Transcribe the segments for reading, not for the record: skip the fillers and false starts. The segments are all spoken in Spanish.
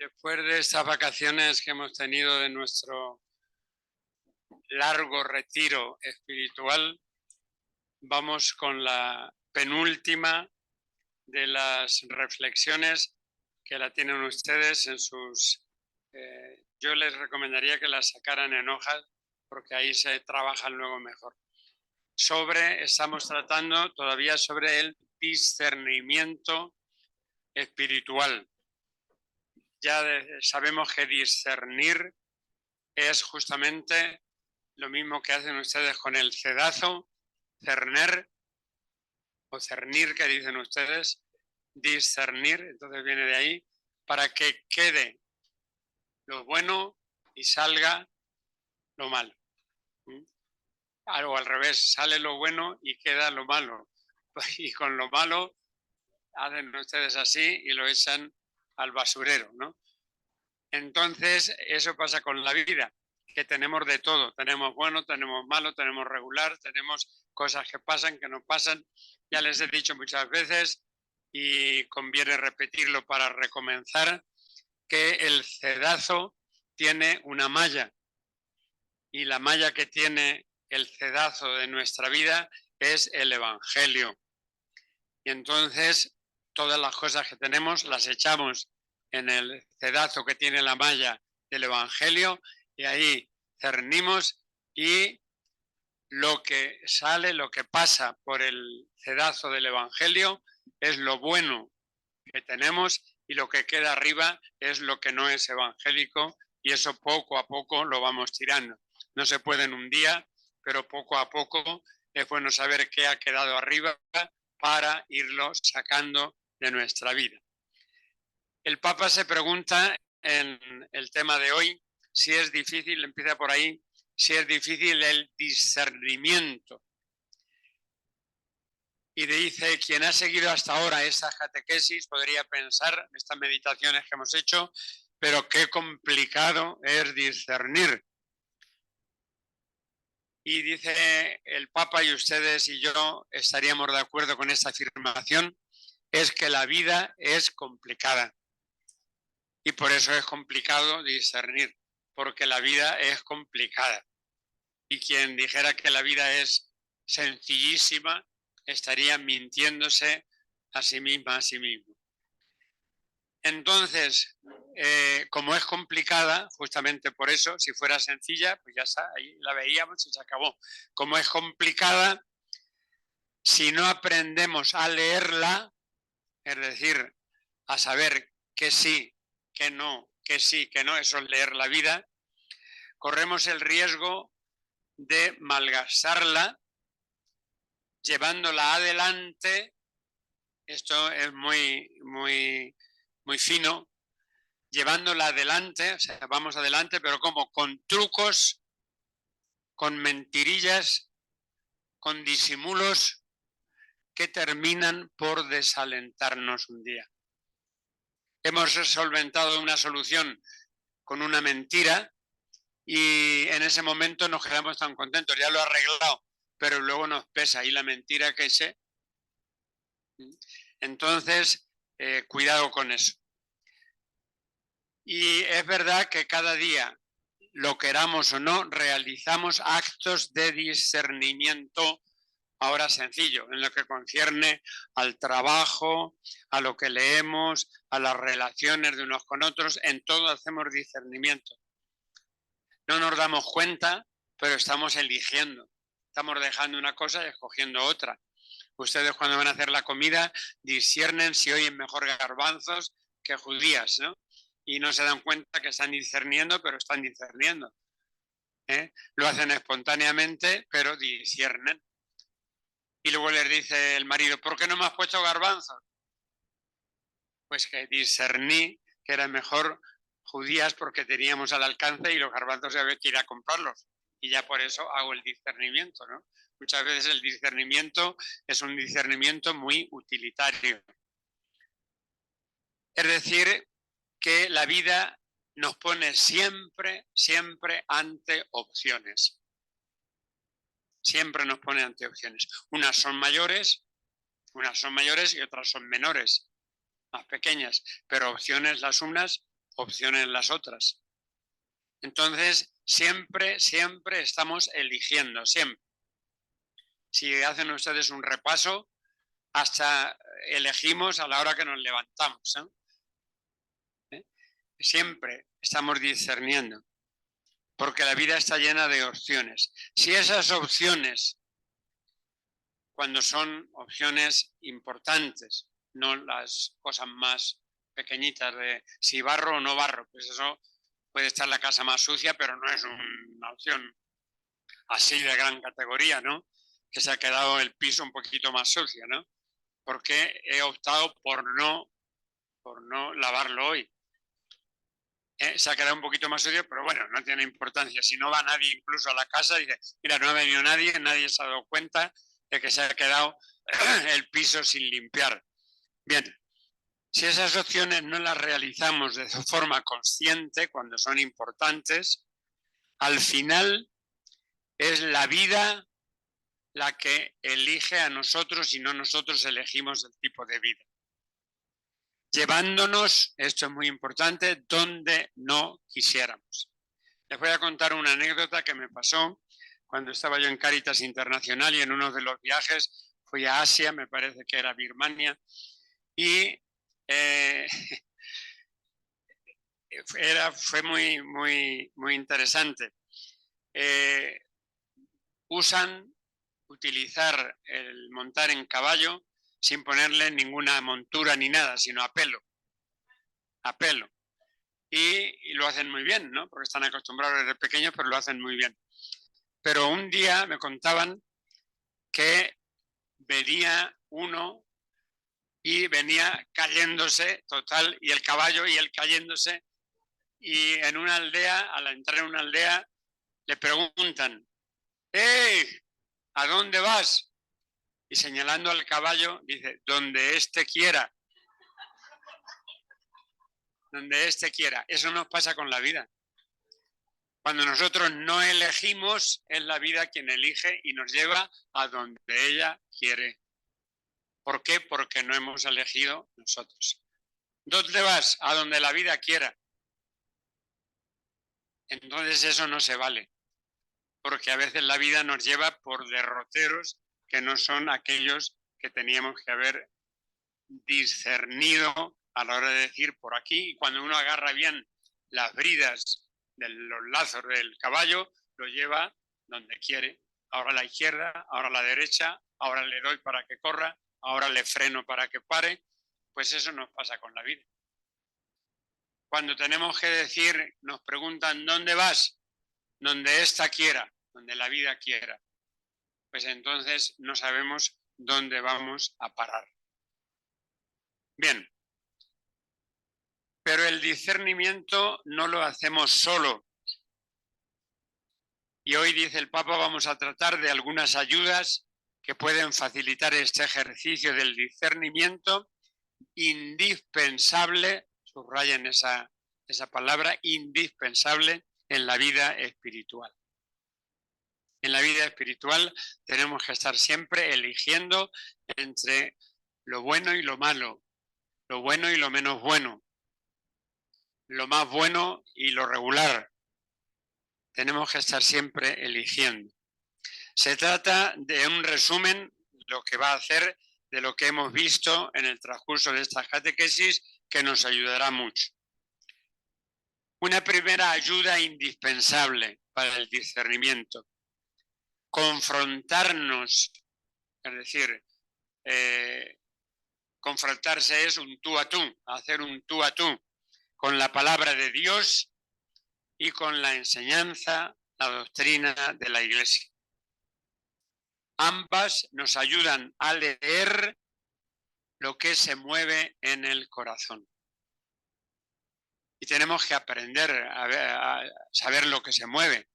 Después de estas vacaciones que hemos tenido de nuestro largo retiro espiritual, vamos con la penúltima de las reflexiones que la tienen ustedes en sus... yo les recomendaría que las sacaran en hojas porque ahí se trabajan luego mejor. Estamos tratando todavía sobre el discernimiento espiritual. Ya sabemos que discernir es justamente lo mismo que hacen ustedes con el cedazo, cerner o cernir, que dicen ustedes, discernir, entonces viene de ahí, para que quede lo bueno y salga lo malo. O al revés, sale lo bueno y queda lo malo. Y con lo malo hacen ustedes así y lo echan al basurero, ¿no? Entonces, eso pasa con la vida, que tenemos de todo. Tenemos bueno, tenemos malo, tenemos regular, tenemos cosas que pasan, que no pasan. Ya les he dicho muchas veces y conviene repetirlo para recomenzar, que el cedazo tiene una malla y la malla que tiene el cedazo de nuestra vida es el Evangelio. Y entonces todas las cosas que tenemos las echamos en el cedazo que tiene la malla del Evangelio y ahí cernimos y lo que sale, lo que pasa por el cedazo del Evangelio es lo bueno que tenemos y lo que queda arriba es lo que no es evangélico y eso poco a poco lo vamos tirando. No se puede en un día, pero poco a poco es bueno saber qué ha quedado arriba para irlo sacando de nuestra vida. El Papa se pregunta en el tema de hoy si es difícil, empieza por ahí, si es difícil el discernimiento. Y dice, quien ha seguido hasta ahora esas catequesis podría pensar en estas meditaciones que hemos hecho, pero qué complicado es discernir. Y dice el Papa, y ustedes y yo estaríamos de acuerdo con esta afirmación, es que la vida es complicada. Y por eso es complicado discernir, porque la vida es complicada. Y quien dijera que la vida es sencillísima, estaría mintiéndose a sí misma, a sí mismo. Entonces, como es complicada, justamente por eso, si fuera sencilla, pues ya está, ahí la veíamos y se acabó. Como es complicada, si no aprendemos a leerla, es decir, a saber que sí, que no, que sí, que no, eso es leer la vida, corremos el riesgo de malgastarla, llevándola adelante. Esto es muy fino, llevándola adelante, o sea, vamos adelante, pero como con trucos, con mentirillas, con disimulos que terminan por desalentarnos un día. Hemos solventado una solución con una mentira y en ese momento nos quedamos tan contentos, ya lo he arreglado, pero luego nos pesa y la mentira que sé. Entonces, cuidado con eso. Y es verdad que cada día, lo queramos o no, realizamos actos de discernimiento, ahora sencillo, en lo que concierne al trabajo, a lo que leemos, a las relaciones de unos con otros, en todo hacemos discernimiento. No nos damos cuenta, pero estamos eligiendo. Estamos dejando una cosa y escogiendo otra. Ustedes cuando van a hacer la comida disciernen si oyen mejor garbanzos que judías, ¿no? Y no se dan cuenta que están discerniendo, pero están discerniendo. Lo hacen espontáneamente, pero disciernen. Y luego les dice el marido, ¿por qué no me has puesto garbanzos? Pues que discerní que era mejor judías porque teníamos al alcance y los garbanzos había que ir a comprarlos. Y ya por eso hago el discernimiento, ¿no? Muchas veces el discernimiento es un discernimiento muy utilitario. Es decir, que la vida nos pone siempre ante opciones. Siempre nos pone ante opciones. Unas son mayores y otras son menores, más pequeñas, pero opciones las unas, opciones las otras. Entonces, siempre estamos eligiendo, siempre. Si hacen ustedes un repaso, hasta elegimos a la hora que nos levantamos, ¿eh? Siempre estamos discerniendo, porque la vida está llena de opciones. Si esas opciones, cuando son opciones importantes, no las cosas más pequeñitas de si barro o no barro, pues eso puede estar la casa más sucia, pero no es una opción así de gran categoría, ¿no? Que se ha quedado el piso un poquito más sucio, ¿no? Porque he optado por no lavarlo hoy. Se ha quedado un poquito más sucio, pero bueno, no tiene importancia. Si no va nadie incluso a la casa y dice, mira, no ha venido nadie se ha dado cuenta de que se ha quedado el piso sin limpiar. Bien, si esas opciones no las realizamos de forma consciente, cuando son importantes, al final es la vida la que elige a nosotros y no nosotros elegimos el tipo de vida. Llevándonos, esto es muy importante, donde no quisiéramos. Les voy a contar una anécdota que me pasó cuando estaba yo en Cáritas Internacional y en uno de los viajes fui a Asia, me parece que era Birmania, y fue muy interesante. Utilizar el montar en caballo sin ponerle ninguna montura ni nada, sino a pelo. A pelo. Y lo hacen muy bien, ¿no? Porque están acostumbrados desde pequeños, pero lo hacen muy bien. Pero un día me contaban que venía uno y venía cayéndose total, y el caballo y él cayéndose, y en una aldea, al entrar en una aldea, le preguntan, ¡hey! ¿A dónde vas? Y señalando al caballo, dice, donde éste quiera. Donde éste quiera. Eso nos pasa con la vida. Cuando nosotros no elegimos, es la vida quien elige y nos lleva a donde ella quiere. ¿Por qué? Porque no hemos elegido nosotros. ¿Dónde vas? A donde la vida quiera. Entonces eso no se vale. Porque a veces la vida nos lleva por derroteros que no son aquellos que teníamos que haber discernido a la hora de decir por aquí. Y cuando uno agarra bien las bridas de los lazos del caballo, lo lleva donde quiere. Ahora a la izquierda, ahora a la derecha, ahora le doy para que corra, ahora le freno para que pare. Pues eso nos pasa con la vida. Cuando tenemos que decir, nos preguntan, ¿dónde vas? Donde ésta quiera, donde la vida quiera. Pues entonces no sabemos dónde vamos a parar. Bien, pero el discernimiento no lo hacemos solo. Y hoy, dice el Papa, vamos a tratar de algunas ayudas que pueden facilitar este ejercicio del discernimiento indispensable, subrayen esa palabra, indispensable en la vida espiritual. En la vida espiritual tenemos que estar siempre eligiendo entre lo bueno y lo malo, lo bueno y lo menos bueno, lo más bueno y lo regular. Tenemos que estar siempre eligiendo. Se trata de un resumen, lo que va a hacer de lo que hemos visto en el transcurso de esta catequesis, que nos ayudará mucho. Una primera ayuda indispensable para el discernimiento. Confrontarnos, es decir, confrontarse es un tú a tú, hacer un tú a tú con la palabra de Dios y con la enseñanza, la doctrina de la Iglesia. Ambas nos ayudan a leer lo que se mueve en el corazón. Y tenemos que aprender a saber lo que se mueve,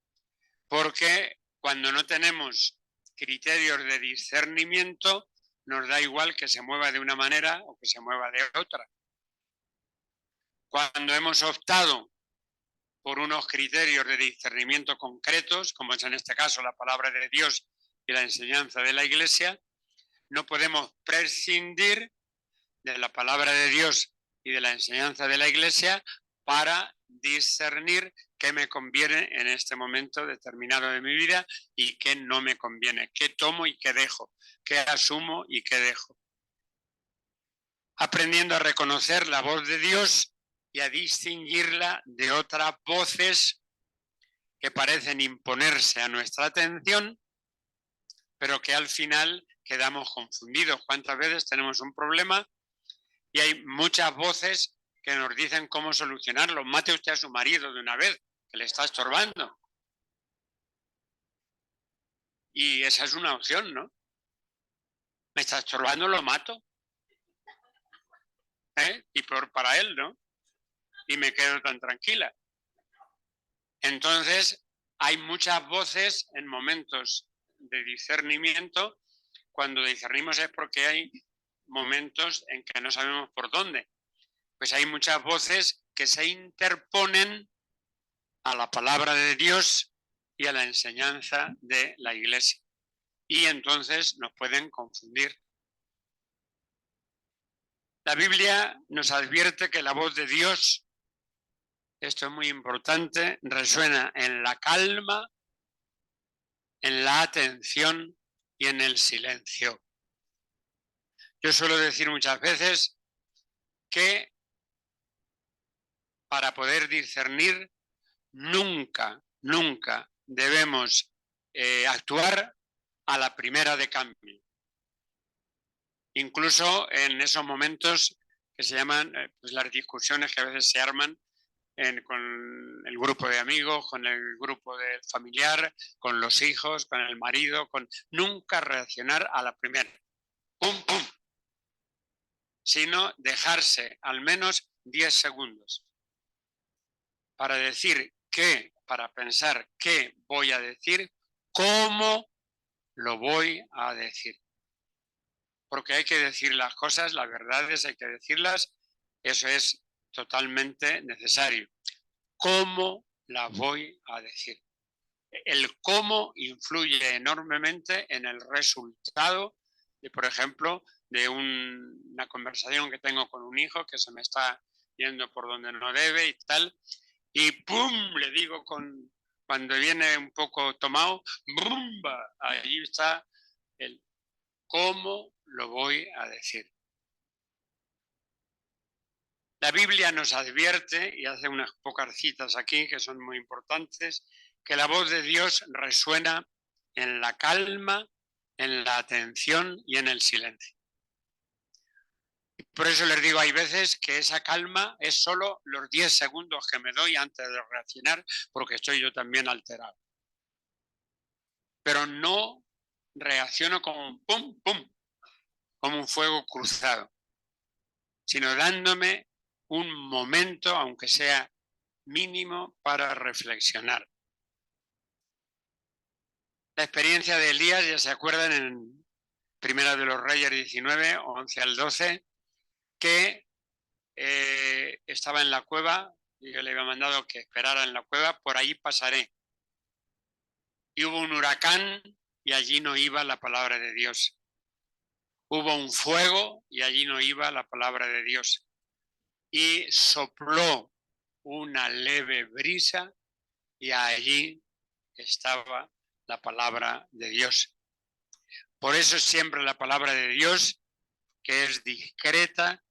porque cuando no tenemos criterios de discernimiento, nos da igual que se mueva de una manera o que se mueva de otra. Cuando hemos optado por unos criterios de discernimiento concretos, como es en este caso la palabra de Dios y la enseñanza de la Iglesia, no podemos prescindir de la palabra de Dios y de la enseñanza de la Iglesia para discernir qué me conviene en este momento determinado de mi vida y qué no me conviene, qué tomo y qué dejo, qué asumo y qué dejo. Aprendiendo a reconocer la voz de Dios y a distinguirla de otras voces que parecen imponerse a nuestra atención, pero que al final quedamos confundidos. ¿Cuántas veces tenemos un problema y hay muchas voces que nos dicen cómo solucionarlo? Mate usted a su marido de una vez, que le está estorbando. Y esa es una opción, ¿no? Me está estorbando, lo mato. Y peor para él, ¿no? Y me quedo tan tranquila. Entonces, hay muchas voces en momentos de discernimiento. Cuando discernimos es porque hay momentos en que no sabemos por dónde. Pues hay muchas voces que se interponen a la palabra de Dios y a la enseñanza de la Iglesia. Y entonces nos pueden confundir. La Biblia nos advierte que la voz de Dios, esto es muy importante, resuena en la calma, en la atención y en el silencio. Yo suelo decir muchas veces que para poder discernir nunca debemos actuar a la primera de cambio. Incluso en esos momentos que se llaman pues las discusiones que a veces se arman con el grupo de amigos, con el grupo de familiar, con los hijos, con el marido, nunca reaccionar a la primera. ¡Pum, pum! Sino dejarse al menos 10 segundos para decir qué, para pensar qué voy a decir, cómo lo voy a decir. Porque hay que decir las cosas, las verdades hay que decirlas, eso es totalmente necesario. ¿Cómo las voy a decir? El cómo influye enormemente en el resultado de, por ejemplo, de una conversación que tengo con un hijo que se me está yendo por donde no debe y tal, y ¡pum! Le digo cuando viene un poco tomado, ¡bumba! Ahí está el cómo lo voy a decir. La Biblia nos advierte, y hace unas pocas citas aquí que son muy importantes, que la voz de Dios resuena en la calma, en la atención y en el silencio. Por eso les digo, hay veces que esa calma es solo los 10 segundos que me doy antes de reaccionar, porque estoy yo también alterado. Pero no reacciono como un pum, pum, como un fuego cruzado, sino dándome un momento, aunque sea mínimo, para reflexionar. La experiencia de Elías, ya se acuerdan en Primera de los Reyes 19, 11 al 12, que estaba en la cueva y yo le había mandado que esperara en la cueva, por ahí pasaré. Y hubo un huracán y allí no iba la palabra de Dios. Hubo un fuego y allí no iba la palabra de Dios. Y sopló una leve brisa y allí estaba la palabra de Dios. Por eso siempre la palabra de Dios, que es discreta,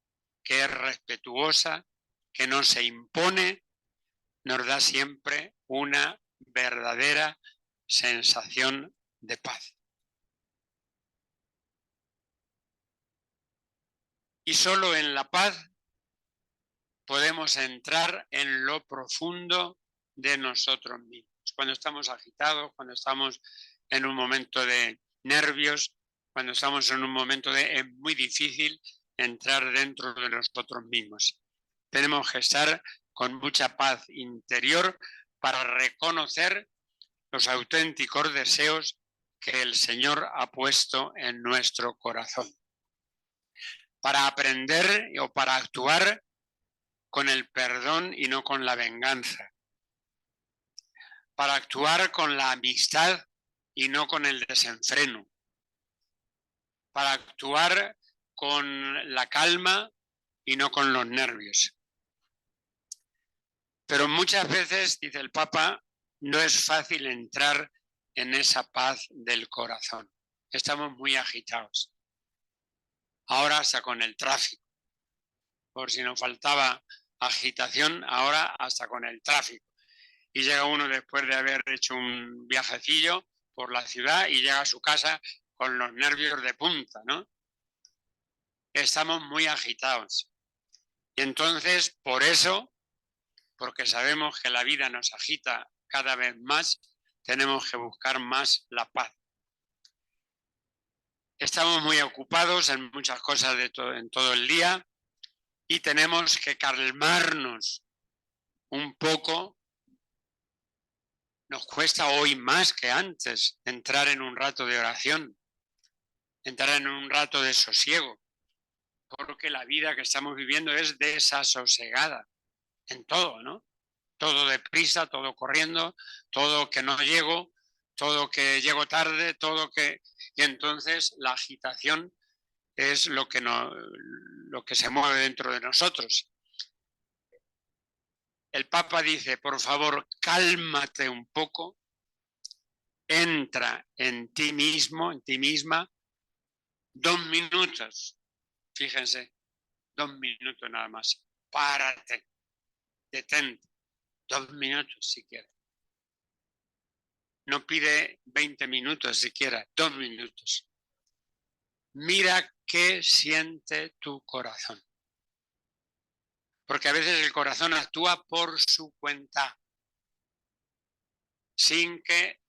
que es respetuosa, que no se impone, nos da siempre una verdadera sensación de paz. Y solo en la paz podemos entrar en lo profundo de nosotros mismos. Cuando estamos agitados, cuando estamos en un momento de nervios, cuando estamos en un momento de es muy difícil entrar dentro de nosotros mismos. Tenemos que estar con mucha paz interior para reconocer los auténticos deseos que el Señor ha puesto en nuestro corazón. Para aprender o para actuar con el perdón y no con la venganza. Para actuar con la amistad y no con el desenfreno. Para actuar con la calma y no con los nervios. Pero muchas veces, dice el Papa, no es fácil entrar en esa paz del corazón. Estamos muy agitados. Ahora hasta con el tráfico. Por si nos faltaba agitación, ahora hasta con el tráfico. Y llega uno después de haber hecho un viajecillo por la ciudad y llega a su casa con los nervios de punta, ¿no? Estamos muy agitados. Y entonces, por eso, porque sabemos que la vida nos agita cada vez más, tenemos que buscar más la paz. Estamos muy ocupados en muchas cosas en todo el día y tenemos que calmarnos un poco. Nos cuesta hoy más que antes entrar en un rato de oración, entrar en un rato de sosiego, porque la vida que estamos viviendo es desasosegada en todo, ¿no? Todo deprisa, todo corriendo, todo que no llego, todo que llego tarde, todo que... Y entonces la agitación es lo que se mueve dentro de nosotros. El Papa dice, por favor, cálmate un poco, entra en ti mismo, en ti misma, 2 minutos, fíjense, 2 minutos nada más, párate, detente, 2 minutos si quieres. No pide 20 minutos siquiera, 2 minutos. Mira qué siente tu corazón. Porque a veces el corazón actúa por su cuenta, sin que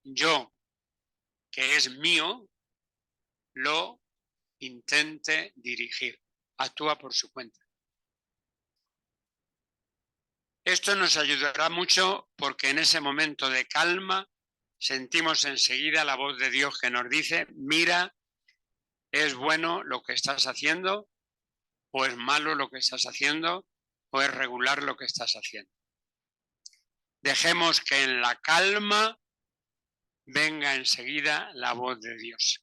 yo, que es mío, lo intente dirigir. Actúa por su cuenta. Esto nos ayudará mucho porque en ese momento de calma sentimos enseguida la voz de Dios que nos dice, mira, es bueno lo que estás haciendo, o es malo lo que estás haciendo, o es regular lo que estás haciendo. Dejemos que en la calma venga enseguida la voz de Dios.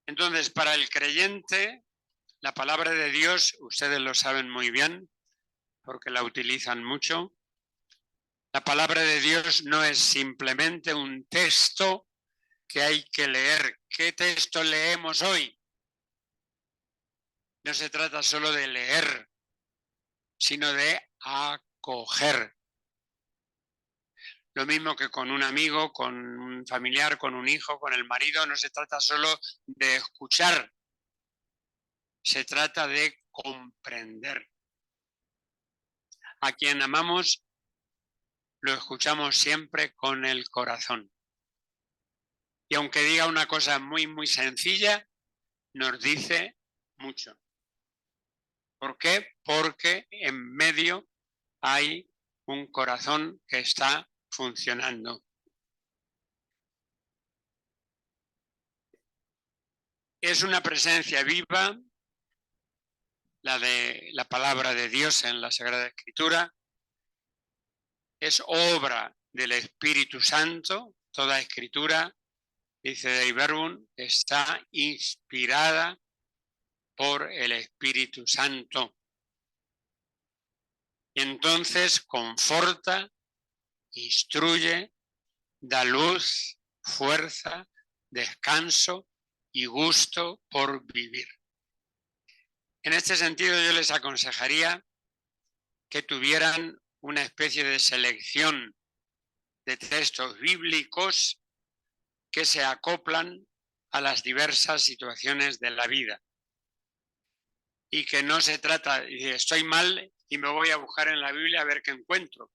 Entonces, para el creyente, la palabra de Dios, ustedes lo saben muy bien, porque la utilizan mucho. La palabra de Dios no es simplemente un texto que hay que leer. ¿Qué texto leemos hoy? No se trata solo de leer, sino de acoger. Lo mismo que con un amigo, con un familiar, con un hijo, con el marido, no se trata solo de escuchar, se trata de comprender. A quien amamos lo escuchamos siempre con el corazón. Y aunque diga una cosa muy, muy sencilla, nos dice mucho. ¿Por qué? Porque en medio hay un corazón que está funcionando. Es una presencia viva, la de la palabra de Dios en la Sagrada Escritura. Es obra del Espíritu Santo. Toda Escritura, dice Dei Verbum, está inspirada por el Espíritu Santo. Y entonces conforta, instruye, da luz, fuerza, descanso y gusto por vivir. En este sentido, yo les aconsejaría que tuvieran una especie de selección de textos bíblicos que se acoplan a las diversas situaciones de la vida. Y que no se trata de estoy mal y me voy a buscar en la Biblia a ver qué encuentro.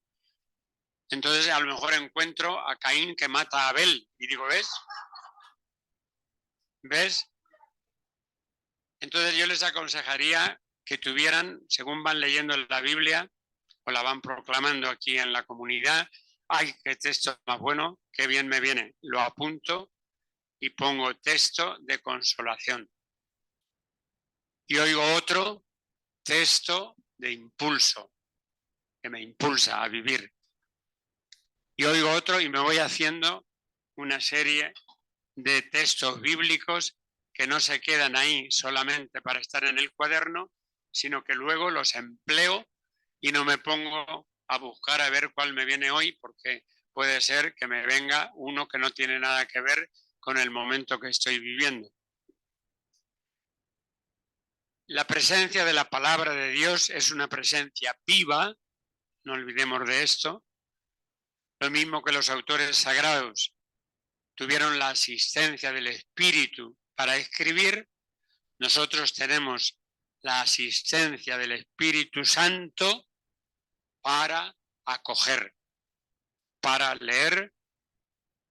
Entonces a lo mejor encuentro a Caín que mata a Abel y digo, ¿ves? ¿Ves? Entonces yo les aconsejaría que tuvieran, según van leyendo la Biblia o la van proclamando aquí en la comunidad, ¡ay, qué texto más bueno! ¡Qué bien me viene! Lo apunto y pongo texto de consolación. Y oigo otro texto de impulso, que me impulsa a vivir. Y oigo otro y me voy haciendo una serie de textos bíblicos que no se quedan ahí solamente para estar en el cuaderno, sino que luego los empleo y no me pongo a buscar a ver cuál me viene hoy, porque puede ser que me venga uno que no tiene nada que ver con el momento que estoy viviendo. La presencia de la palabra de Dios es una presencia viva, no olvidemos de esto. Lo mismo que los autores sagrados tuvieron la asistencia del Espíritu para escribir, nosotros tenemos la asistencia del Espíritu Santo para acoger, para leer,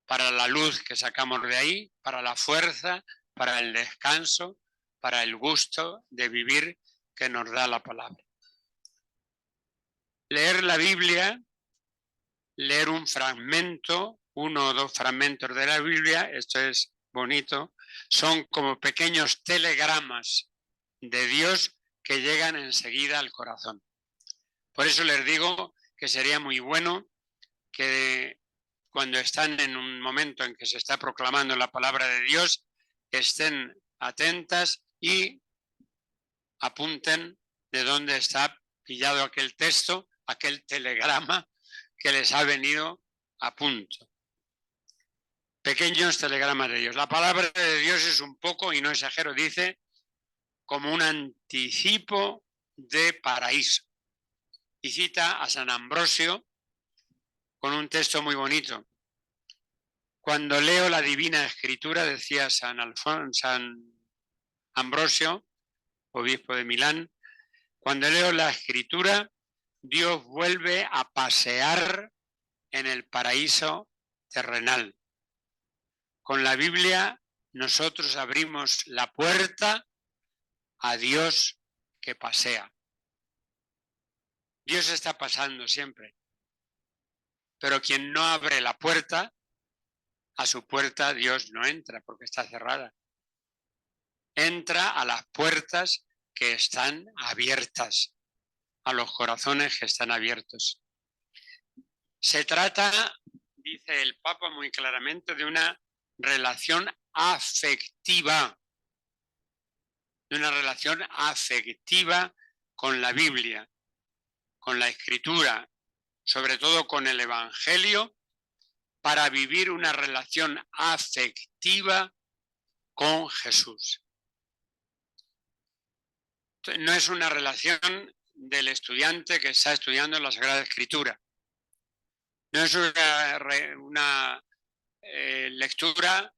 para la luz que sacamos de ahí, para la fuerza, para el descanso, para el gusto de vivir que nos da la palabra. Leer la Biblia, leer un fragmento, 1 o 2 fragmentos de la Biblia, esto es bonito, son como pequeños telegramas de Dios que llegan enseguida al corazón. Por eso les digo que sería muy bueno que cuando están en un momento en que se está proclamando la palabra de Dios, estén atentas y apunten de dónde está pillado aquel texto, aquel telegrama que les ha venido a punto. Pequeños telegramas de Dios. La palabra de Dios es un poco, y no exagero, dice, como un anticipo de paraíso. Y cita a San Ambrosio con un texto muy bonito. Cuando leo la Divina Escritura, decía San Ambrosio, obispo de Milán, cuando leo la Escritura, Dios vuelve a pasear en el paraíso terrenal. Con la Biblia nosotros abrimos la puerta a Dios que pasea. Dios está pasando siempre, pero quien no abre la puerta, a su puerta Dios no entra porque está cerrada. Entra a las puertas que están abiertas, a los corazones que están abiertos. Se trata, dice el Papa muy claramente, de una relación afectiva, con la Biblia, con la Escritura, sobre todo con el Evangelio, para vivir una relación afectiva con Jesús. No es una relación del estudiante que está estudiando la Sagrada Escritura. No es una lectura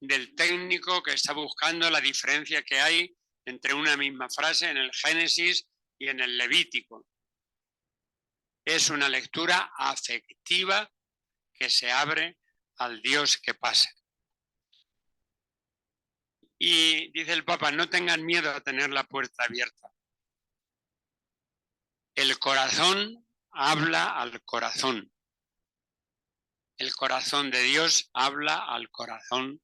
del técnico que está buscando la diferencia que hay entre una misma frase en el Génesis y en el Levítico. Es una lectura afectiva que se abre al Dios que pasa. Y dice el Papa, no tengan miedo a tener la puerta abierta. El corazón habla al corazón. El corazón de Dios habla al corazón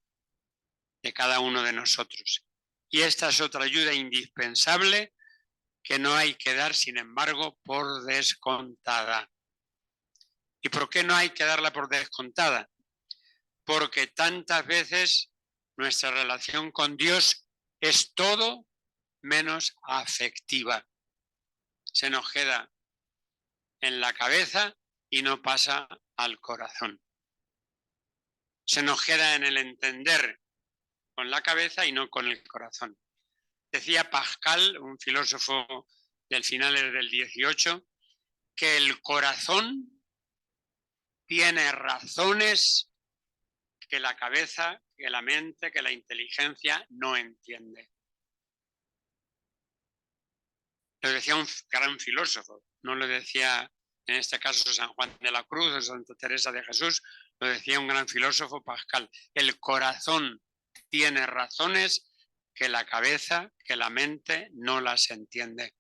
de cada uno de nosotros. Y esta es otra ayuda indispensable que no hay que dar, sin embargo, por descontada. ¿Y por qué no hay que darla por descontada? Porque tantas veces nuestra relación con Dios es todo menos afectiva. Se nos queda en la cabeza y no pasa al corazón. Se nos queda en el entender con la cabeza y no con el corazón. Decía Pascal, un filósofo del finales del 18, que el corazón tiene razones que la cabeza, que la mente, que la inteligencia no entiende. Lo decía un gran filósofo, no lo decía en este caso San Juan de la Cruz o Santa Teresa de Jesús, lo decía un gran filósofo, Pascal. El corazón tiene razones que la cabeza, que la mente no las entiende.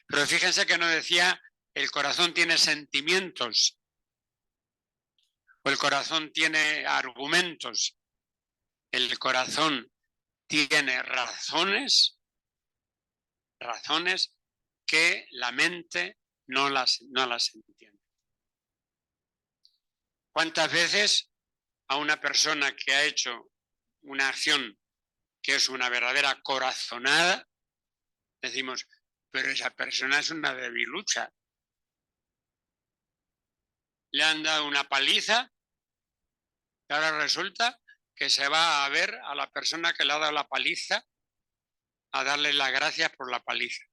Pero fíjense que no decía el corazón tiene sentimientos o el corazón tiene argumentos. El corazón tiene razones que la mente no las entiende. ¿Cuántas veces a una persona que ha hecho una acción que es una verdadera corazonada, decimos, pero esa persona es una debilucha. Le han dado una paliza y ahora resulta que se va a ver a la persona que le ha dado la paliza a darle las gracias por la paliza.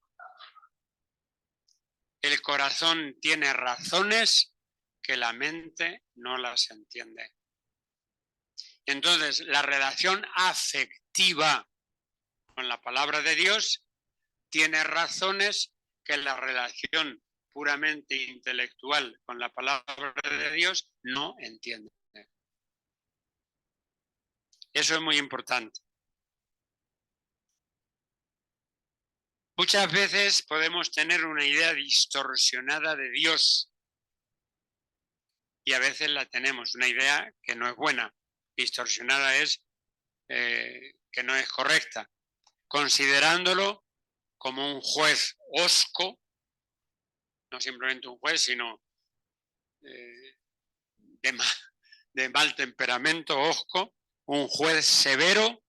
El corazón tiene razones que la mente no las entiende. Entonces, la relación afectiva con la palabra de Dios tiene razones que la relación puramente intelectual con la palabra de Dios no entiende. Eso es muy importante. Muchas veces podemos tener una idea distorsionada de Dios y a veces la tenemos, una idea que no es buena. Distorsionada es que no es correcta, considerándolo como un juez hosco, no simplemente un juez, sino de mal temperamento, hosco, un juez severo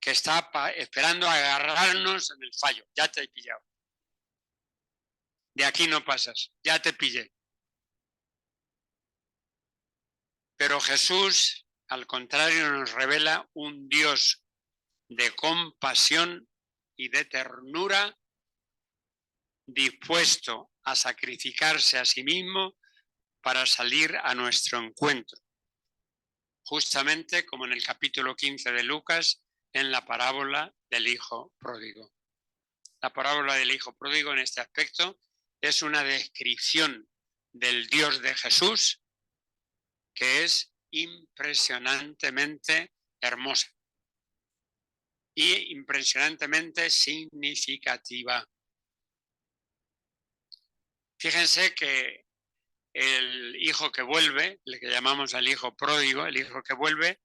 que está esperando agarrarnos en el fallo. Ya te he pillado. De aquí no pasas, ya te pillé. Pero Jesús, al contrario, nos revela un Dios de compasión y de ternura, dispuesto a sacrificarse a sí mismo para salir a nuestro encuentro. Justamente como en el capítulo 15 de Lucas, en la parábola del hijo pródigo. La parábola del hijo pródigo en este aspecto es una descripción del Dios de Jesús que es impresionantemente hermosa y impresionantemente significativa. Fíjense que el hijo que vuelve, el que llamamos al hijo pródigo, el hijo que vuelve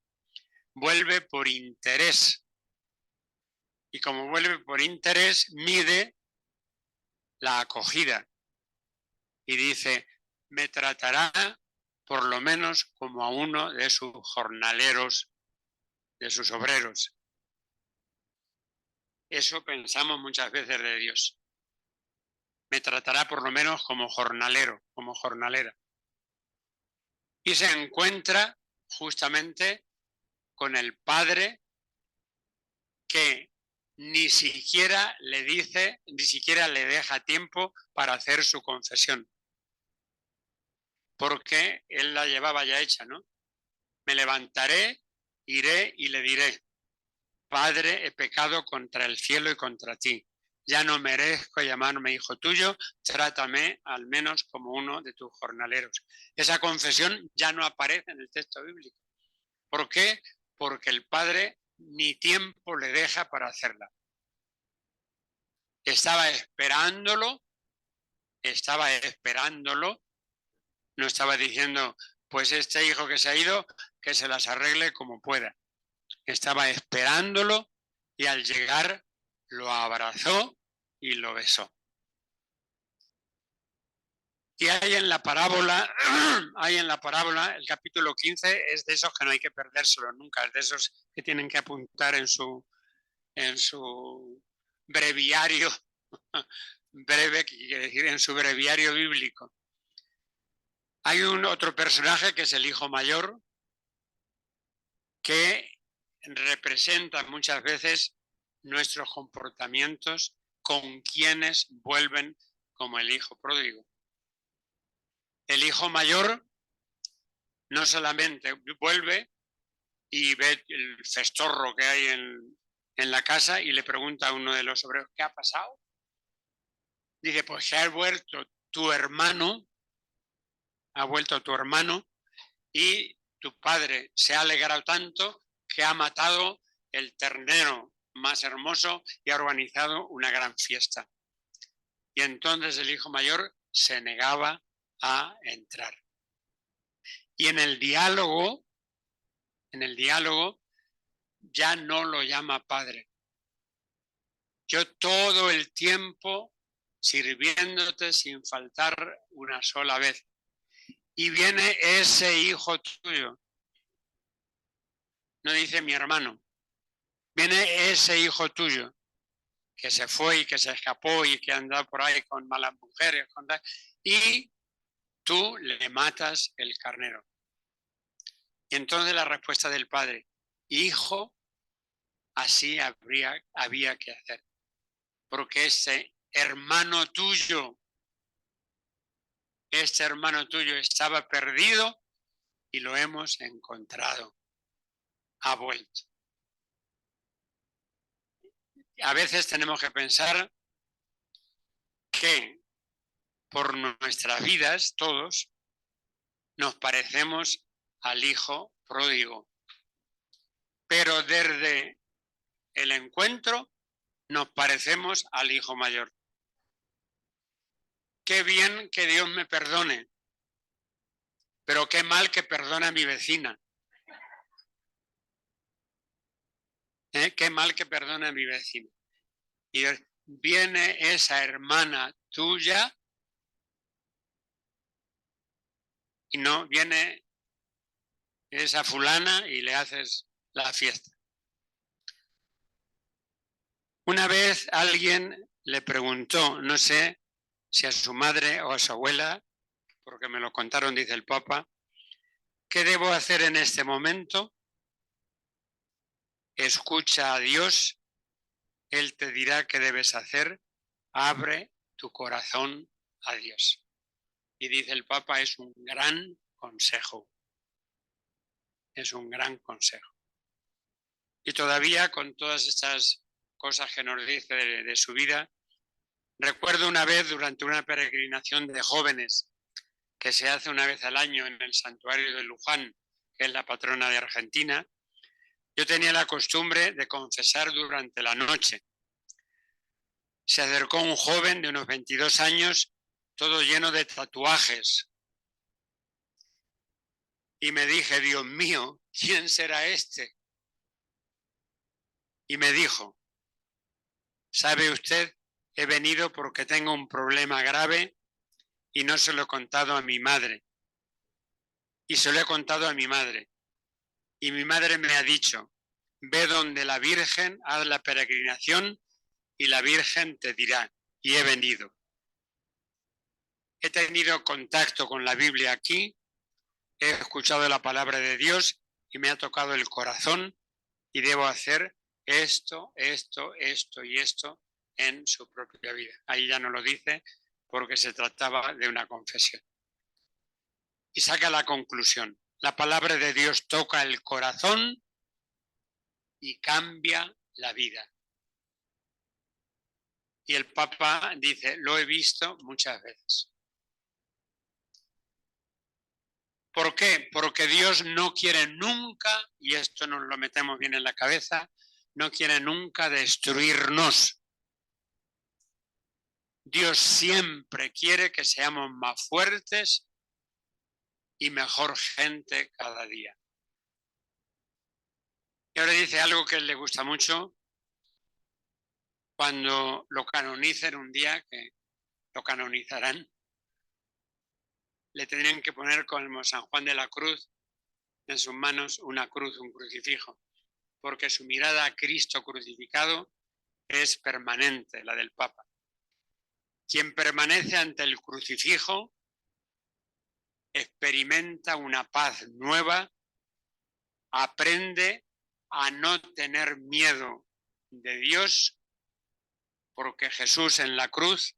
por interés. Y como vuelve por interés, mide la acogida y dice, me tratará por lo menos como a uno de sus jornaleros, de sus obreros. Eso pensamos muchas veces de Dios. Me tratará por lo menos como jornalero, como jornalera. Y se encuentra justamente con el Padre que ni siquiera le dice, ni siquiera le deja tiempo para hacer su confesión. Porque él la llevaba ya hecha, ¿no? Me levantaré, iré y le diré, Padre, he pecado contra el cielo y contra ti. Ya no merezco llamarme hijo tuyo, trátame al menos como uno de tus jornaleros. Esa confesión ya no aparece en el texto bíblico. ¿Por qué? Porque el Padre ni tiempo le deja para hacerla. Estaba esperándolo, no estaba diciendo, pues este hijo que se ha ido, que se las arregle como pueda. Estaba esperándolo y al llegar lo abrazó y lo besó. Y hay en la parábola, el capítulo 15 es de esos que no hay que perdérselo nunca, es de esos que tienen que apuntar en su breviario breve, que quiere decir en su breviario bíblico. Hay otro personaje que es el hijo mayor, que representa muchas veces nuestros comportamientos con quienes vuelven como el hijo pródigo. El hijo mayor no solamente vuelve y ve el festorro que hay en la casa y le pregunta a uno de los obreros, ¿qué ha pasado? Dice, pues se ha vuelto tu hermano y tu padre se ha alegrado tanto que ha matado el ternero más hermoso y ha organizado una gran fiesta. Y entonces el hijo mayor se negaba a entrar. Y en el diálogo ya no lo llama padre. Yo todo el tiempo sirviéndote sin faltar una sola vez. Y viene ese hijo tuyo. No dice mi hermano. Viene ese hijo tuyo que se fue y que se escapó y que anda por ahí con malas mujeres, y tú le matas el carnero. Y entonces la respuesta del padre: hijo, así había que hacer, porque ese hermano tuyo estaba perdido y lo hemos encontrado, ha vuelto. A veces tenemos que pensar que por nuestras vidas, todos, nos parecemos al hijo pródigo, pero desde el encuentro nos parecemos al hijo mayor. Qué bien que Dios me perdone, pero qué mal que perdone a mi vecina. Qué mal que perdone a mi vecina. Y viene esa hermana tuya y no viene esa fulana y le haces la fiesta. Una vez alguien le preguntó, no sé si a su madre o a su abuela, porque me lo contaron, dice el Papa, ¿qué debo hacer en este momento? Escucha a Dios, Él te dirá qué debes hacer, abre tu corazón a Dios. Y dice el Papa, es un gran consejo. Es un gran consejo. Y todavía con todas estas cosas que nos dice de su vida, recuerdo una vez durante una peregrinación de jóvenes que se hace una vez al año en el santuario de Luján, que es la patrona de Argentina, yo tenía la costumbre de confesar durante la noche. Se acercó un joven de unos 22 años, todo lleno de tatuajes. Y me dije, Dios mío, ¿quién será este? Y me dijo, ¿sabe usted? He venido porque tengo un problema grave y no se lo he contado a mi madre. Y se lo he contado a mi madre. Y mi madre me ha dicho, ve donde la Virgen, haz la peregrinación y la Virgen te dirá, y he venido. He tenido contacto con la Biblia aquí, he escuchado la palabra de Dios y me ha tocado el corazón y debo hacer esto y esto en su propia vida. Ahí ya no lo dice porque se trataba de una confesión. Y saca la conclusión. La palabra de Dios toca el corazón y cambia la vida. Y el Papa dice, lo he visto muchas veces. ¿Por qué? Porque Dios no quiere nunca, y esto nos lo metemos bien en la cabeza, no quiere nunca destruirnos. Dios siempre quiere que seamos más fuertes y mejor gente cada día. Y ahora dice algo que le gusta mucho. Cuando lo canonicen un día, que lo canonizarán, le tendrían que poner como San Juan de la Cruz en sus manos una cruz, un crucifijo, porque su mirada a Cristo crucificado es permanente, la del Papa. Quien permanece ante el crucifijo experimenta una paz nueva, aprende a no tener miedo de Dios, porque Jesús en la cruz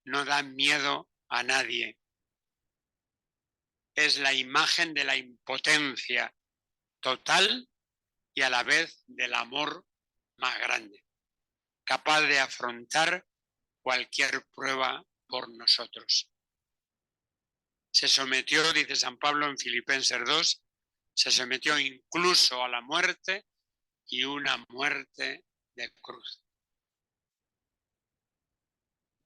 no da miedo a nadie. Es la imagen de la impotencia total y a la vez del amor más grande, capaz de afrontar cualquier prueba por nosotros. Se sometió, dice San Pablo en Filipenses 2, se sometió incluso a la muerte y una muerte de cruz.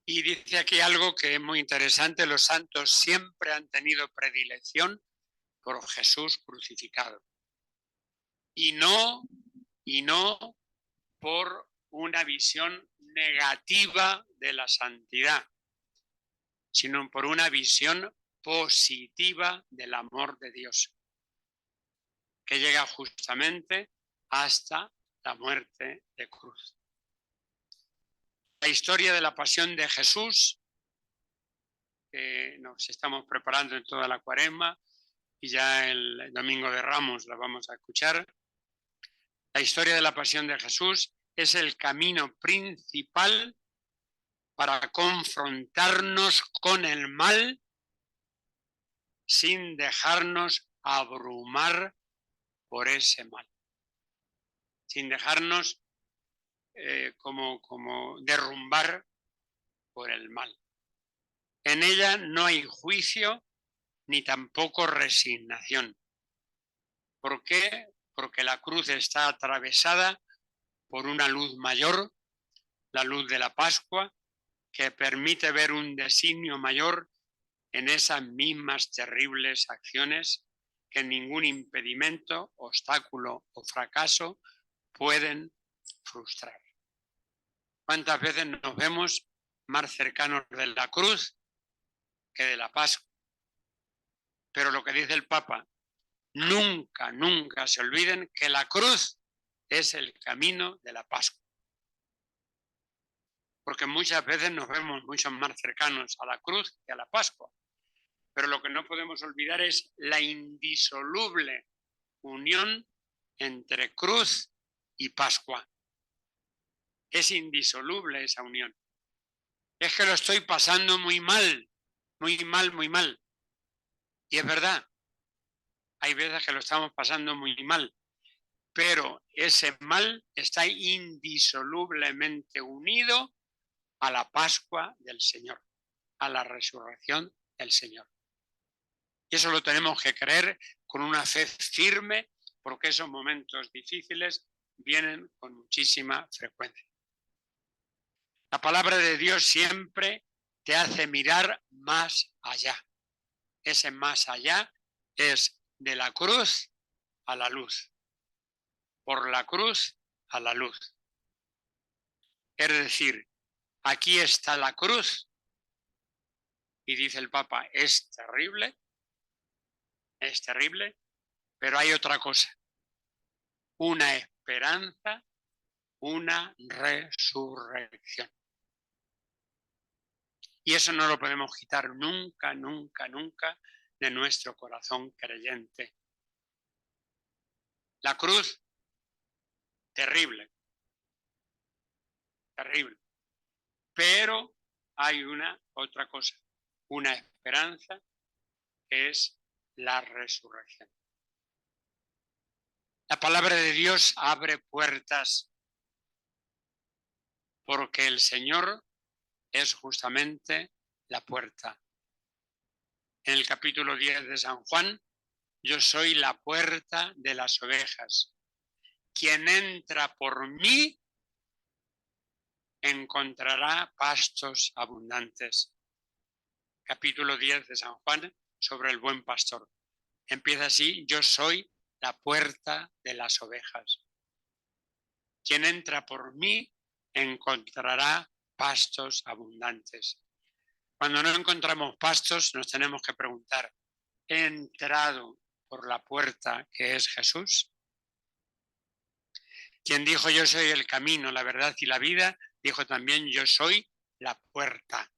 Y dice aquí algo que es muy interesante, los santos siempre han tenido predilección por Jesús crucificado. Y no por una visión negativa de la santidad, sino por una visión positiva del amor de Dios, que llega justamente hasta la muerte de cruz. la historia de la pasión de Jesús, que nos estamos preparando en toda la Cuaresma y ya el Domingo de Ramos la vamos a escuchar. La historia de la pasión de Jesús es el camino principal para confrontarnos con el mal sin dejarnos abrumar por ese mal, sin dejarnos como derrumbar por el mal. En ella no hay juicio ni tampoco resignación. ¿Por qué? Porque la cruz está atravesada por una luz mayor, la luz de la Pascua, que permite ver un designio mayor en esas mismas terribles acciones que ningún impedimento, obstáculo o fracaso pueden frustrar. ¿Cuántas veces nos vemos más cercanos de la cruz que de la Pascua? Pero lo que dice el Papa, nunca, nunca se olviden que la cruz es el camino de la Pascua. Porque muchas veces nos vemos mucho más cercanos a la cruz que a la Pascua. Pero lo que no podemos olvidar es la indisoluble unión entre cruz y Pascua. Es indisoluble esa unión. Es que lo estoy pasando muy mal, muy mal, muy mal. Y es verdad, hay veces que lo estamos pasando muy mal, pero ese mal está indisolublemente unido a la Pascua del Señor, a la resurrección del Señor. Y eso lo tenemos que creer con una fe firme, porque esos momentos difíciles vienen con muchísima frecuencia. La palabra de Dios siempre te hace mirar más allá. Ese más allá es de la cruz a la luz, por la cruz a la luz. Es decir, aquí está la cruz y dice el Papa, es terrible, pero hay otra cosa, una esperanza, una resurrección. Y eso no lo podemos quitar nunca, nunca, nunca de nuestro corazón creyente. La cruz, terrible, terrible. Pero hay una otra cosa, una esperanza que es la resurrección. La palabra de Dios abre puertas porque el Señor es justamente la puerta. En el capítulo 10 de San Juan, yo soy la puerta de las ovejas. Quien entra por mí encontrará pastos abundantes. Capítulo 10 de San Juan sobre el buen pastor. Empieza así, yo soy la puerta de las ovejas. Quien entra por mí encontrará pastos abundantes. Cuando no encontramos pastos nos tenemos que preguntar, ¿he entrado por la puerta que es Jesús? Quien dijo yo soy el camino, la verdad y la vida, dijo también yo soy la puerta.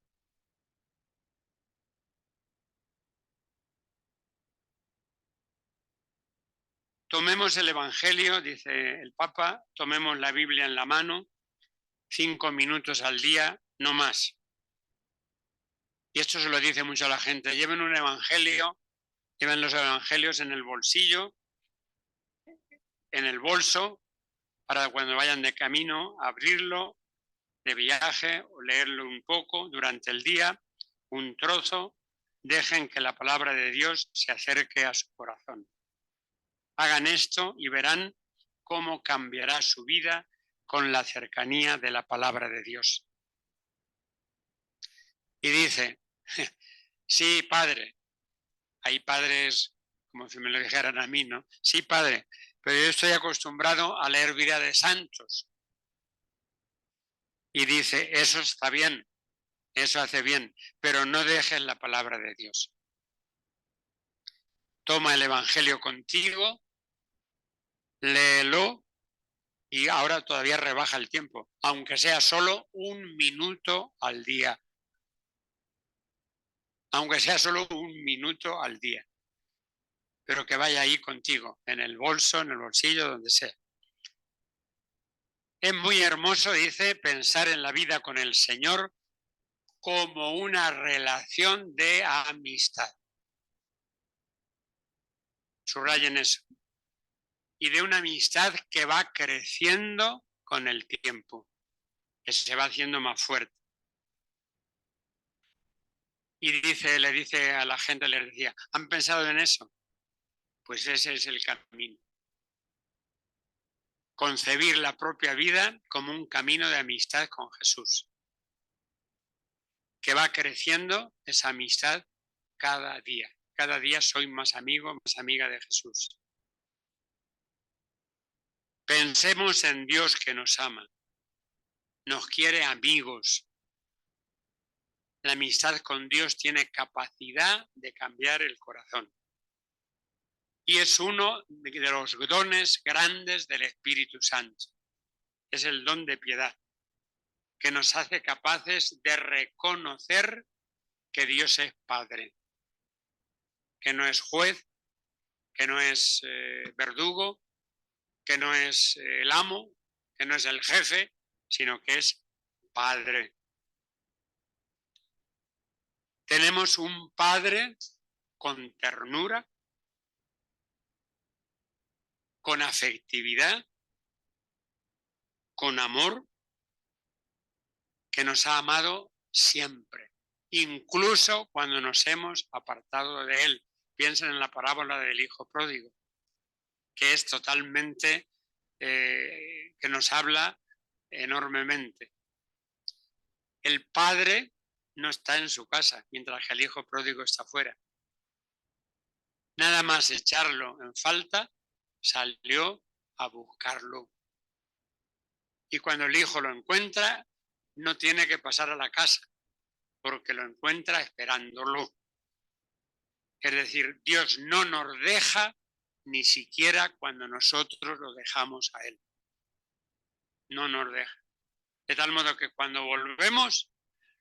Tomemos el Evangelio, dice el Papa, tomemos la Biblia en la mano, 5 minutos al día, no más. Y esto se lo dice mucho a la gente, lleven un evangelio, lleven los evangelios en el bolsillo, en el bolso, para cuando vayan de camino, abrirlo, de viaje, o leerlo un poco durante el día, un trozo, dejen que la palabra de Dios se acerque a su corazón. Hagan esto y verán cómo cambiará su vida con la cercanía de la palabra de Dios. Y dice, sí, padre, hay padres, como si me lo dijeran a mí, ¿no? Sí, padre, pero yo estoy acostumbrado a leer vida de santos. Y dice, eso está bien, eso hace bien, pero no dejes la palabra de Dios. Toma el Evangelio contigo, léelo Y ahora todavía rebaja el tiempo, aunque sea solo 1 minuto al día. Aunque sea solo 1 minuto al día. Pero que vaya ahí contigo, en el bolso, en el bolsillo, donde sea. Es muy hermoso, dice, pensar en la vida con el Señor como una relación de amistad. Subrayen eso. Y de una amistad que va creciendo con el tiempo, que se va haciendo más fuerte. Y le dice a la gente, les decía, ¿han pensado en eso? Pues ese es el camino. Concebir la propia vida como un camino de amistad con Jesús, que va creciendo esa amistad cada día. Cada día soy más amigo, más amiga de Jesús. Pensemos en Dios que nos ama, nos quiere amigos. La amistad con Dios tiene capacidad de cambiar el corazón. Y es uno de los dones grandes del Espíritu Santo. Es el don de piedad, que nos hace capaces de reconocer que Dios es Padre, que no es juez, que no es verdugo, que no es el amo, que no es el jefe, sino que es Padre. Tenemos un Padre con ternura, con afectividad, con amor, que nos ha amado siempre, incluso cuando nos hemos apartado de Él. Piensen en la parábola del hijo pródigo, que es totalmente, que nos habla enormemente. El padre no está en su casa, mientras que el hijo pródigo está fuera. Nada más echarlo en falta, salió a buscarlo. Y cuando el hijo lo encuentra, no tiene que pasar a la casa, porque lo encuentra esperándolo. Es decir, Dios no nos deja ni siquiera cuando nosotros lo dejamos a Él. No nos deja. De tal modo que cuando volvemos,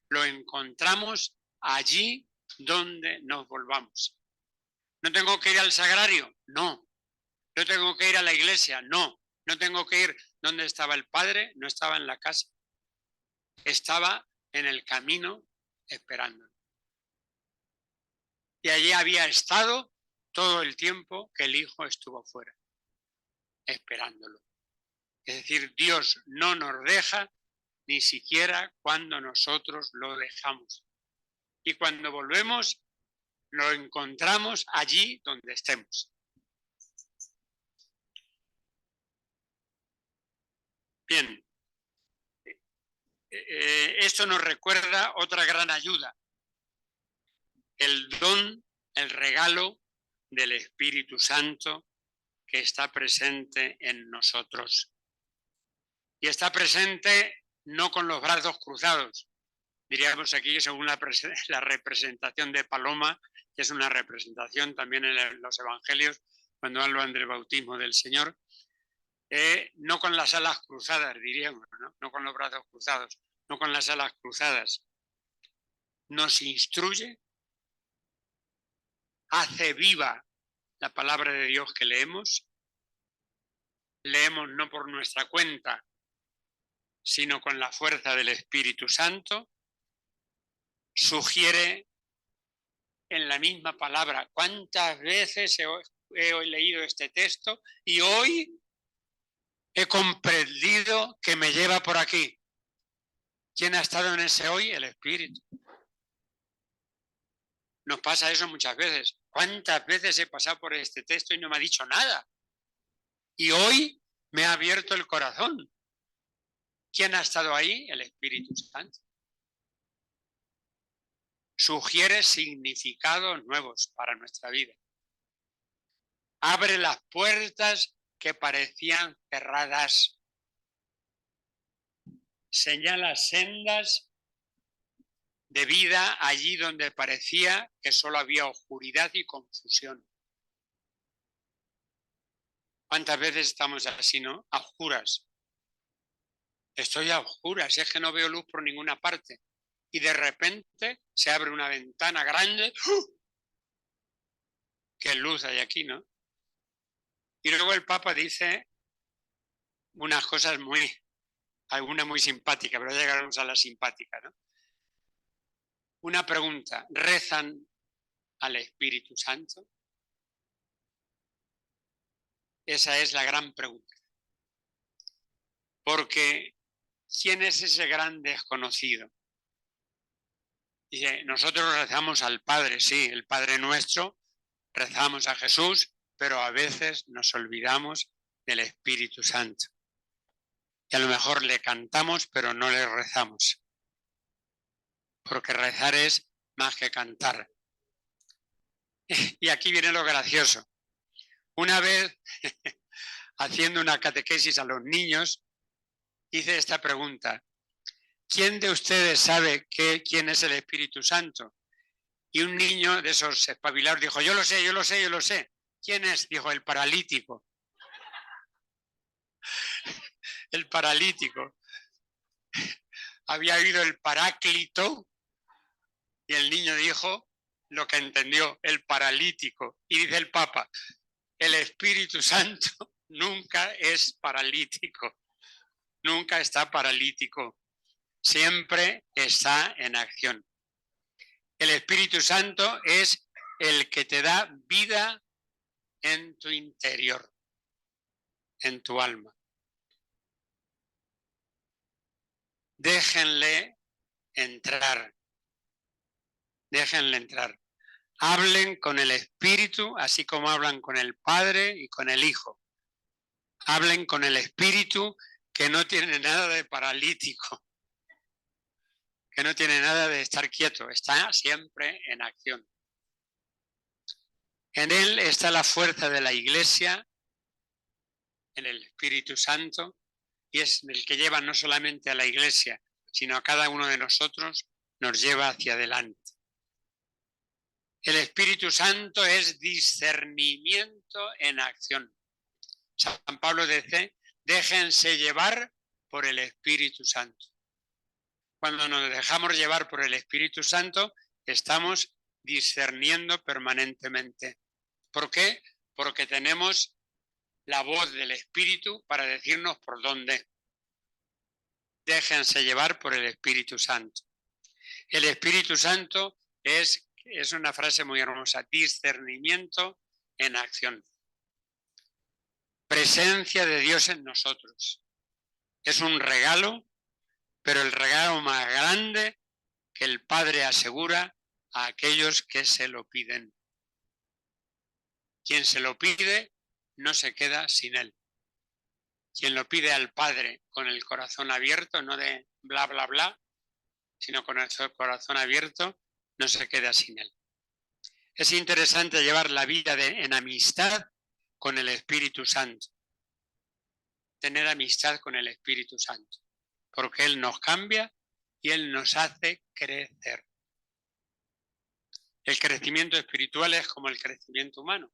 lo encontramos allí donde nos volvamos. ¿No tengo que ir al sagrario? No. ¿No tengo que ir a la iglesia? No. ¿No tengo que ir donde estaba el Padre? No estaba en la casa. Estaba en el camino esperando. Y allí había estado todo el tiempo que el Hijo estuvo fuera, esperándolo. Es decir, Dios no nos deja ni siquiera cuando nosotros lo dejamos. Y cuando volvemos, lo encontramos allí donde estemos. Bien, esto nos recuerda otra gran ayuda, el don, el regalo del Espíritu Santo que está presente en nosotros. Y está presente no con los brazos cruzados, diríamos aquí según la representación de Paloma, que es una representación también en los evangelios cuando hablan del bautismo del Señor, no con las alas cruzadas, diríamos, no con los brazos cruzados, no con las alas cruzadas. Nos instruye, hace viva la palabra de Dios que leemos no por nuestra cuenta, sino con la fuerza del Espíritu Santo, sugiere en la misma palabra. ¿Cuántas veces he leído este texto y hoy he comprendido que me lleva por aquí? ¿Quién ha estado en ese hoy? El Espíritu. Nos pasa eso muchas veces. ¿Cuántas veces he pasado por este texto y no me ha dicho nada? Y hoy me ha abierto el corazón. ¿Quién ha estado ahí? El Espíritu Santo. Sugiere significados nuevos para nuestra vida. Abre las puertas que parecían cerradas. Señala sendas de vida allí donde parecía que solo había oscuridad y confusión. ¿Cuántas veces estamos así, no? A oscuras, estoy a oscuras, es que no veo luz por ninguna parte. Y de repente se abre una ventana grande. ¡Uh! ¡Qué luz hay aquí!, ¿no? Y luego el Papa dice unas cosas alguna muy simpática, pero llegaremos a la simpática, ¿no? Una pregunta, ¿rezan al Espíritu Santo? Esa es la gran pregunta. Porque, ¿quién es ese gran desconocido? Dice, nosotros rezamos al Padre, sí, el Padre nuestro, rezamos a Jesús, pero a veces nos olvidamos del Espíritu Santo. Y a lo mejor le cantamos, pero no le rezamos. Porque rezar es más que cantar. Y aquí viene lo gracioso. Una vez, haciendo una catequesis a los niños, hice esta pregunta. ¿Quién de ustedes sabe quién es el Espíritu Santo? Y un niño de esos espabilados dijo, yo lo sé, yo lo sé, yo lo sé. ¿Quién es? Dijo, el paralítico. El paralítico. Había oído el Paráclito y el niño dijo lo que entendió, el paralítico. Y dice el Papa, el Espíritu Santo nunca es paralítico, nunca está paralítico, siempre está en acción. El Espíritu Santo es el que te da vida en tu interior, en tu alma. Déjenle entrar, déjenle entrar. Hablen con el Espíritu, así como hablan con el Padre y con el Hijo. Hablen con el Espíritu, que no tiene nada de paralítico, que no tiene nada de estar quieto, está siempre en acción. En él está la fuerza de la Iglesia, en el Espíritu Santo, y es el que lleva no solamente a la Iglesia, sino a cada uno de nosotros, nos lleva hacia adelante. El Espíritu Santo es discernimiento en acción. San Pablo dice, déjense llevar por el Espíritu Santo. Cuando nos dejamos llevar por el Espíritu Santo, estamos discerniendo permanentemente. ¿Por qué? Porque tenemos la voz del Espíritu para decirnos por dónde. Déjense llevar por el Espíritu Santo. El Espíritu Santo es una frase muy hermosa, discernimiento en acción. Presencia de Dios en nosotros. Es un regalo, pero el regalo más grande que el Padre asegura a aquellos que se lo piden. Quien se lo pide no se queda sin él. Quien lo pide al Padre con el corazón abierto, no de bla, bla, bla, sino con el corazón abierto, no se queda sin él. Es interesante llevar la vida en amistad con el Espíritu Santo. Tener amistad con el Espíritu Santo. Porque Él nos cambia y Él nos hace crecer. El crecimiento espiritual es como el crecimiento humano.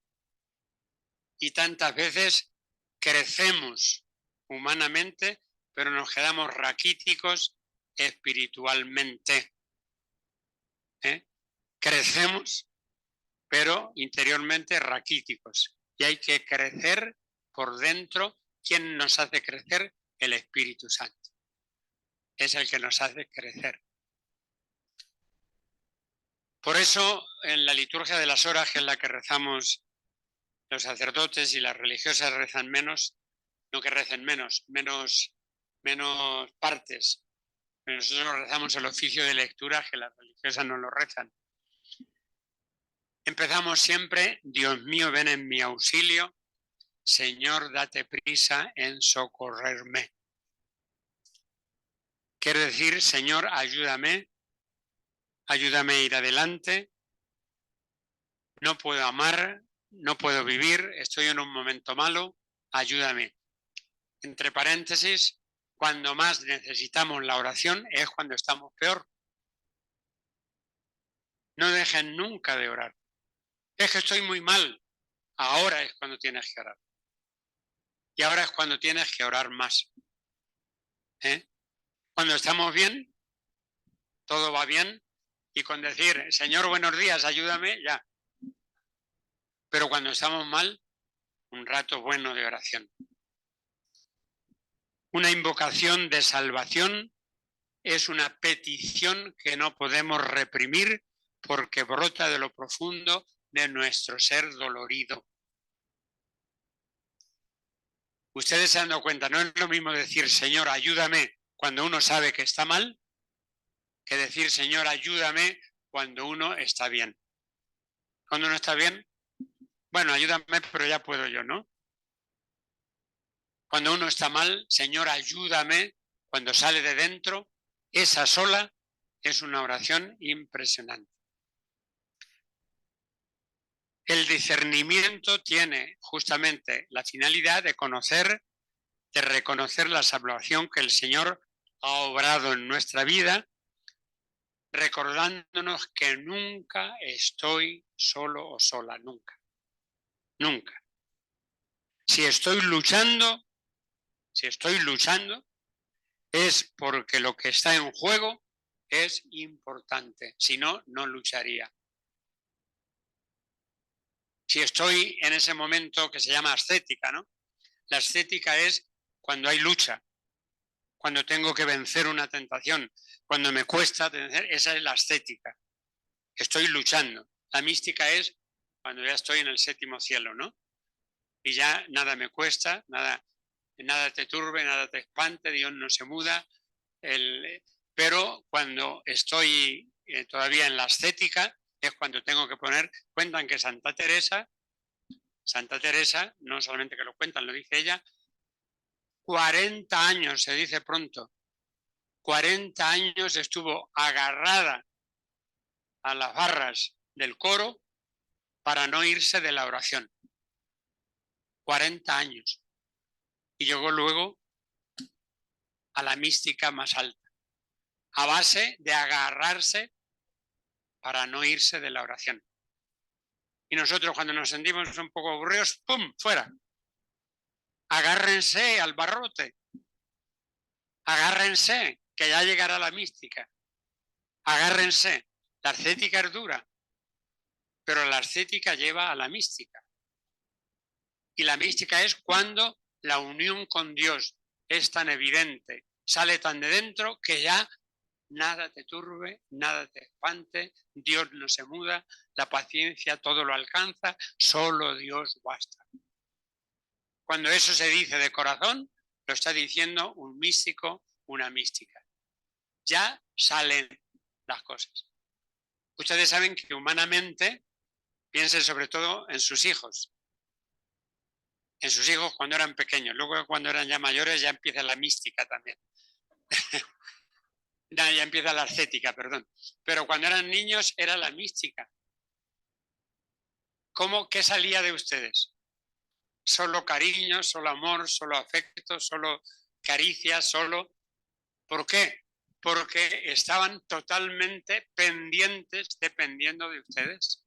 Y tantas veces crecemos humanamente, pero nos quedamos raquíticos espiritualmente. Crecemos, pero interiormente raquíticos. Y hay que crecer por dentro. ¿Quién nos hace crecer? El Espíritu Santo. Es el que nos hace crecer. Por eso, en la liturgia de las horas, que es la que rezamos los sacerdotes y las religiosas rezan menos, no que recen menos partes. Pero nosotros rezamos el oficio de lectura, que las religiosas no lo rezan. Empezamos siempre, Dios mío, ven en mi auxilio, Señor, date prisa en socorrerme. Quiere decir, Señor, ayúdame, ayúdame a ir adelante, no puedo amar, no puedo vivir, estoy en un momento malo, ayúdame. Entre paréntesis, cuando más necesitamos la oración es cuando estamos peor. No dejen nunca de orar. Es que estoy muy mal. Ahora es cuando tienes que orar. Y ahora es cuando tienes que orar más. ¿eh? Cuando estamos bien, todo va bien, y con decir, Señor, buenos días, ayúdame, ya. Pero cuando estamos mal, un rato bueno de oración. Una invocación de salvación es una petición que no podemos reprimir porque brota de lo profundo de nuestro ser dolorido. Ustedes se han dado cuenta, no es lo mismo decir, Señor, ayúdame, cuando uno sabe que está mal, que decir, Señor, ayúdame, cuando uno está bien. Cuando uno está bien, bueno, ayúdame, pero ya puedo yo, ¿no? Cuando uno está mal, Señor, ayúdame, cuando sale de dentro, esa sola es una oración impresionante. El discernimiento tiene justamente la finalidad de conocer, de reconocer la salvación que el Señor ha obrado en nuestra vida, recordándonos que nunca estoy solo o sola, nunca, nunca. Si estoy luchando, es porque lo que está en juego es importante, si no, no lucharía. Si estoy en ese momento que se llama ascética, ¿no? La ascética es cuando hay lucha, cuando tengo que vencer una tentación, cuando me cuesta vencer, esa es la ascética. Estoy luchando. La mística es cuando ya estoy en el séptimo cielo, ¿no? Y ya nada me cuesta, nada te turbe, nada te espante, Dios no se muda. Pero cuando estoy todavía en la ascética es cuando tengo que poner, cuentan que Santa Teresa, no solamente que lo cuentan, lo dice ella, 40 años, se dice pronto, 40 años estuvo agarrada a las barras del coro para no irse de la oración. 40 años. Y llegó luego a la mística más alta, a base de agarrarse para no irse de la oración. Y nosotros cuando nos sentimos un poco aburridos, ¡pum!, fuera. Agárrense al barrote. Agárrense, que ya llegará la mística. Agárrense. La ascética es dura, pero la ascética lleva a la mística. Y la mística es cuando la unión con Dios es tan evidente, sale tan de dentro que ya nada te turbe, nada te espante, Dios no se muda, la paciencia todo lo alcanza, solo Dios basta. Cuando eso se dice de corazón, lo está diciendo un místico, una mística. Ya salen las cosas. Ustedes saben que humanamente, piensen sobre todo en sus hijos. En sus hijos cuando eran pequeños. Luego cuando eran ya mayores ya empieza la mística también. Ya empieza la ascética, perdón. Pero cuando eran niños era la mística. ¿Qué salía de ustedes? Solo cariño, solo amor, solo afecto, solo caricias, solo... ¿Por qué? Porque estaban totalmente pendientes, dependiendo de ustedes.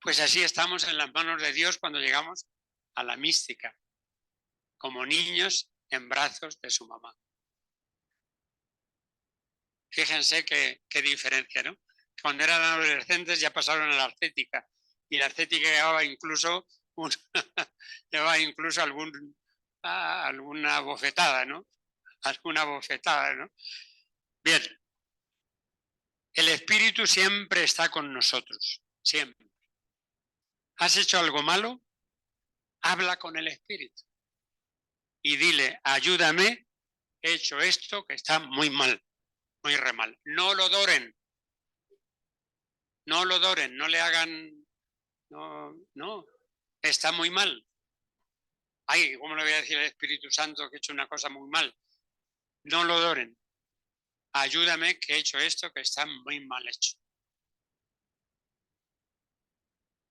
Pues así estamos en las manos de Dios cuando llegamos a la mística, como niños en brazos de su mamá. Fíjense qué diferencia, ¿no? Cuando eran adolescentes ya pasaron a la ascética, y la ascética llevaba incluso, alguna bofetada, ¿no? Alguna bofetada, ¿no? Bien, el Espíritu siempre está con nosotros, siempre. ¿Has hecho algo malo? Habla con el Espíritu y dile, ayúdame, he hecho esto que está muy mal, muy re mal. No lo doren, no le hagan, no, está muy mal. Ay, ¿cómo le voy a decir al Espíritu Santo que he hecho una cosa muy mal? No lo doren. Ayúdame que he hecho esto que está muy mal hecho.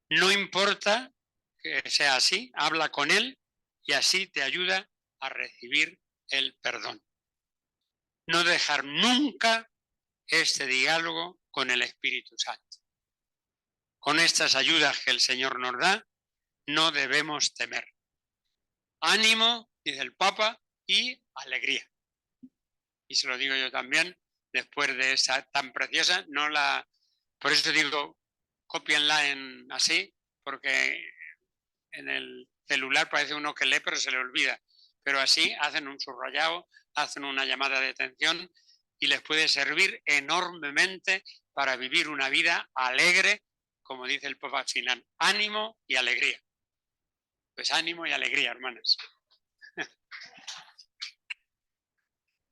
No importa que sea así, habla con él y así te ayuda a recibir el perdón. No dejar nunca este diálogo con el Espíritu Santo. Con estas ayudas que el Señor nos da, no debemos temer. Ánimo, dice el Papa, y alegría. y se lo digo yo también, después de esa tan preciosa, por eso digo, cópienla así, porque en el celular parece uno que lee pero se le olvida, pero así hacen un subrayado, hacen una llamada de atención y les puede servir enormemente para vivir una vida alegre, como dice el Papa al final, ánimo y alegría. Pues ánimo y alegría, hermanas.